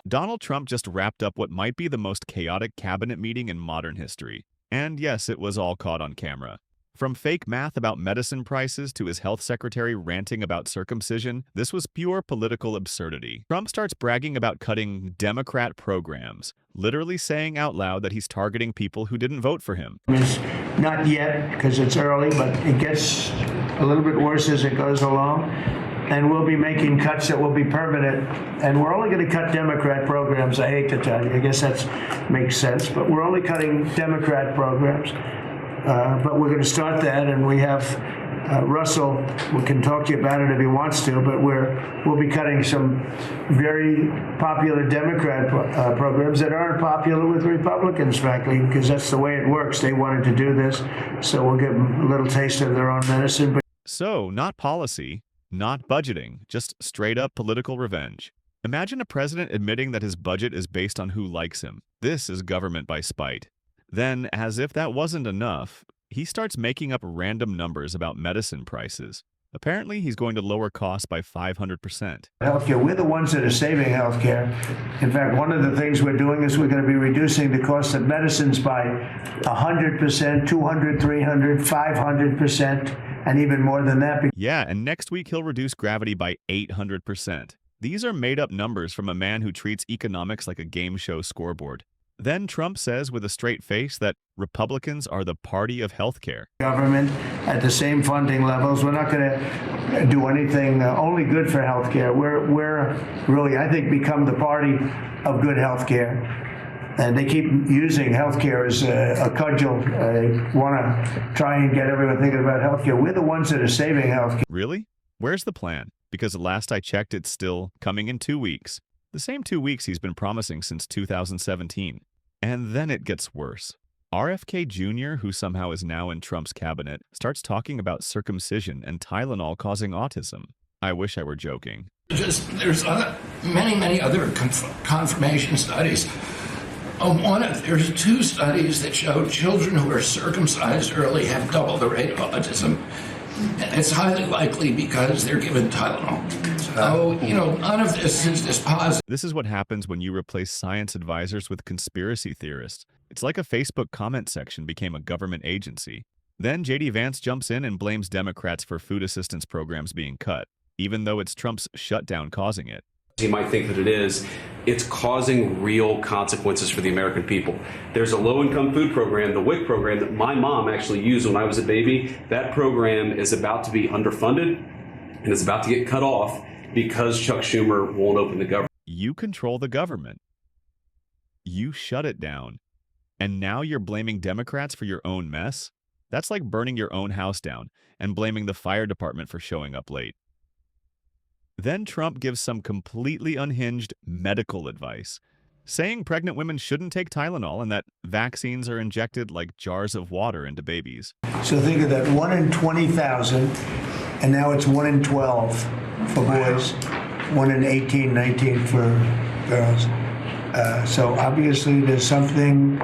Donald Trump just wrapped up what might be the most chaotic cabinet meeting in modern history. And yes, it was all caught on camera. From fake math about medicine prices to his health secretary ranting about circumcision, this was pure political absurdity. Trump starts bragging about cutting Democrat programs, literally saying out loud that he's targeting people who didn't vote for him. Not yet, because it's early, but it gets a little bit worse as it goes along. And we'll be making cuts that will be permanent. And we're only going to cut Democrat programs. I hate to tell you. I guess that makes sense. But we're only cutting Democrat programs. But we're going to start that. And we have Russell, we can talk to you about it if he wants to, but we'll be cutting some very popular Democrat programs that aren't popular with Republicans, frankly, because that's the way it works. They wanted to do this. So we'll give them a little taste of their own medicine. So, not policy. Not budgeting, just straight-up political revenge. Imagine a president admitting that his budget is based on who likes him. This is government by spite. Then, as if that wasn't enough, he starts making up random numbers about medicine prices. Apparently, he's going to lower costs by 500%. Healthcare, we're the ones that are saving healthcare. In fact, one of the things we're doing is we're going to be reducing the cost of medicines by 100%, 200, 300, 500%. And even more than that. Yeah, and next week he'll reduce gravity by 800%. These are made-up numbers from a man who treats economics like a game show scoreboard. Then Trump says with a straight face that Republicans are the party of healthcare. Government at the same funding levels. We're not going to do anything only good for healthcare. We're really, I think, become the party of good healthcare. And they keep using healthcare as a cudgel. Want to try and get everyone thinking about healthcare. We're the ones that are saving healthcare. Really? Where's the plan? Because last I checked, it's still coming in 2 weeks. The same 2 weeks he's been promising since 2017. And then it gets worse. RFK Jr., who somehow is now in Trump's cabinet, starts talking about circumcision and Tylenol causing autism. I wish I were joking. There's many other confirmation studies. There's 2 studies that show children who are circumcised early have double the rate of autism. And it's highly likely because they're given Tylenol. So, none of this is positive. This is what happens when you replace science advisors with conspiracy theorists. It's like a Facebook comment section became a government agency. Then J.D. Vance jumps in and blames Democrats for food assistance programs being cut, even though it's Trump's shutdown causing it. You might think that it is. It's causing real consequences for the American people. There's a low-income food program, the WIC program, that my mom actually used when I was a baby. That program is about to be underfunded and is about to get cut off because Chuck Schumer won't open the government. You control the government. You shut it down. And now you're blaming Democrats for your own mess? That's like burning your own house down and blaming the fire department for showing up late. Then Trump gives some completely unhinged medical advice, saying pregnant women shouldn't take Tylenol and that vaccines are injected like jars of water into babies. So think of that, 1 in 20,000, and now it's 1 in 12 for boys, 1 in 18, 19 for girls. So obviously there's something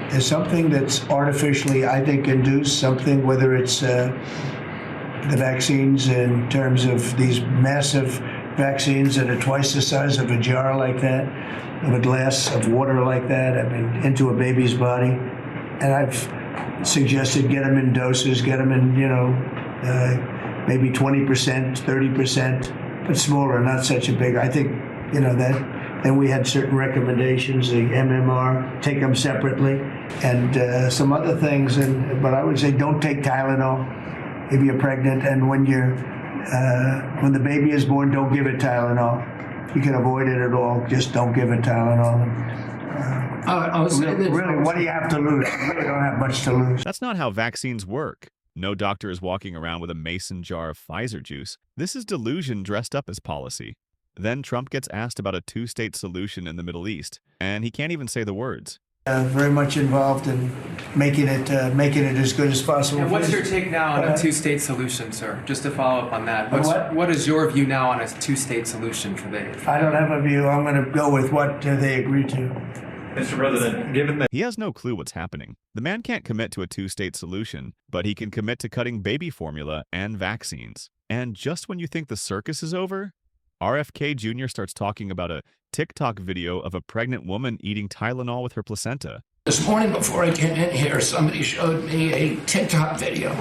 that's artificially, I think, induced, something, whether it's the vaccines in terms of these massive vaccines that are twice the size of a jar like that, of a glass of water like that, into a baby's body. And I've suggested get them in doses, get them in, maybe 20%, 30%, but smaller, not such a big, I think, that. Then we had certain recommendations, the MMR, take them separately, and some other things. But I would say don't take Tylenol if you're pregnant, and when the baby is born, don't give it Tylenol. You can avoid it at all. Just don't give it Tylenol. Really, what do you have to lose? You really don't have much to lose. That's not how vaccines work. No doctor is walking around with a mason jar of Pfizer juice. This is delusion dressed up as policy. Then Trump gets asked about a 2-state solution in the Middle East, and he can't even say the words. Very much involved in making it as good as possible. And what's your take now on a 2-state solution, sir? Just to follow up on that. What is your view now on a 2-state solution for the? I don't have a view. I'm going to go with what they agree to. Mr. President, given that he has no clue what's happening, the man can't commit to a 2-state solution, but he can commit to cutting baby formula and vaccines. And just when you think the circus is over, RFK Jr. starts talking about a TikTok video of a pregnant woman eating Tylenol with her placenta. This morning before I came in here, somebody showed me a TikTok video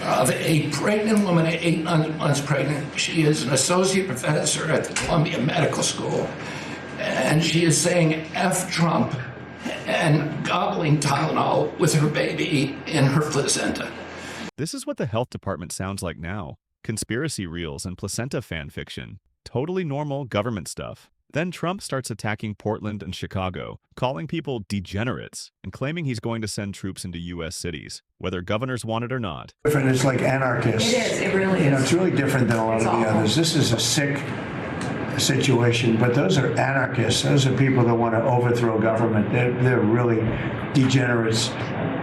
of a pregnant woman, 8 months pregnant. She is an associate professor at the Columbia Medical School, and she is saying F Trump and gobbling Tylenol with her baby in her placenta. This is what the health department sounds like now. Conspiracy reels and placenta fan fiction. Totally normal government stuff. Then Trump starts attacking Portland and Chicago, calling people degenerates, and claiming he's going to send troops into U.S. cities, whether governors want it or not. Different, it's like anarchists. It is, it really is. It's really different than a lot of the others. This is a sick situation, but those are anarchists. Those are people that want to overthrow government. They're really degenerates.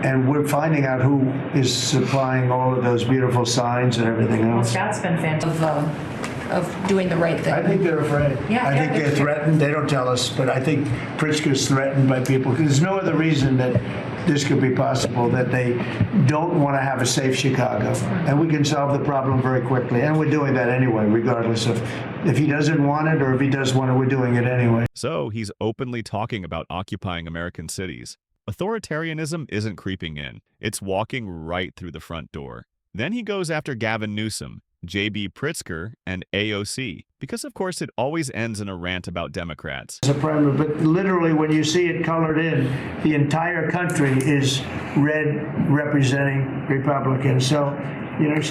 And we're finding out who is supplying all of those beautiful signs and everything else. That's been fantastic of doing the right thing. I think they're afraid. Yeah, I think they're threatened. They don't tell us, but I think Pritzker's threatened by people because there's no other reason that this could be possible, that they don't want to have a safe Chicago. And we can solve the problem very quickly. And we're doing that anyway, regardless of if he doesn't want it or if he does want it, we're doing it anyway. So he's openly talking about occupying American cities. Authoritarianism isn't creeping in. It's walking right through the front door. Then he goes after Gavin Newsom, J.B. Pritzker, and AOC, because of course it always ends in a rant about Democrats. It's a primer, but literally when you see it colored in, the entire country is red representing Republicans. So,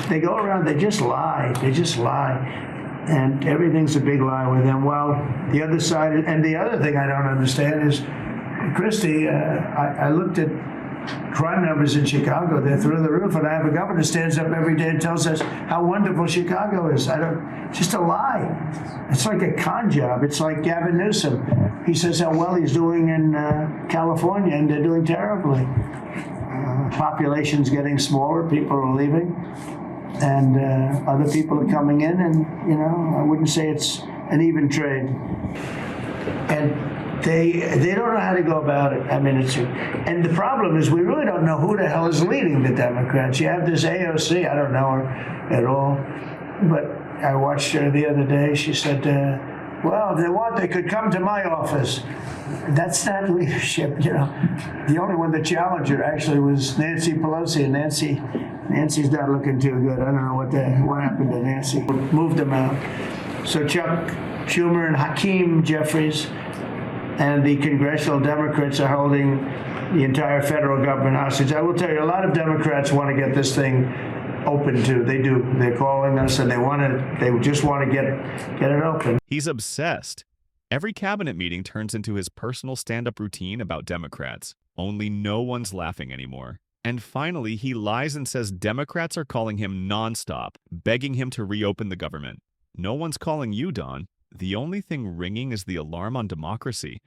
they go around, they just lie. And everything's a big lie with them. Well, the other side, and the other thing I don't understand is, Christie, I looked at crime numbers in Chicago. They're through the roof, and I have a governor who stands up every day and tells us how wonderful Chicago is. Just a lie. It's like a con job. It's like Gavin Newsom. He says how well he's doing in California, and they're doing terribly. Population's getting smaller. People are leaving, and other people are coming in, and I wouldn't say it's an even trade. And they don't know how to go about it. I mean, and the problem is we really don't know who the hell is leading the Democrats. You have this AOC, I don't know her at all, but I watched her the other day. She said, well, if they want, they could come to my office. That's not leadership, The only one that challenged her actually was Nancy Pelosi, and Nancy's not looking too good. I don't know what happened to Nancy. Moved them out. So Chuck Schumer and Hakeem Jeffries and the congressional Democrats are holding the entire federal government hostage. I will tell you, a lot of Democrats want to get this thing open too. They do. They're calling us, and they just want to get it open. He's obsessed. Every cabinet meeting turns into his personal stand-up routine about Democrats. Only no one's laughing anymore. And finally, he lies and says Democrats are calling him nonstop, begging him to reopen the government. No one's calling you, Don. The only thing ringing is the alarm on democracy.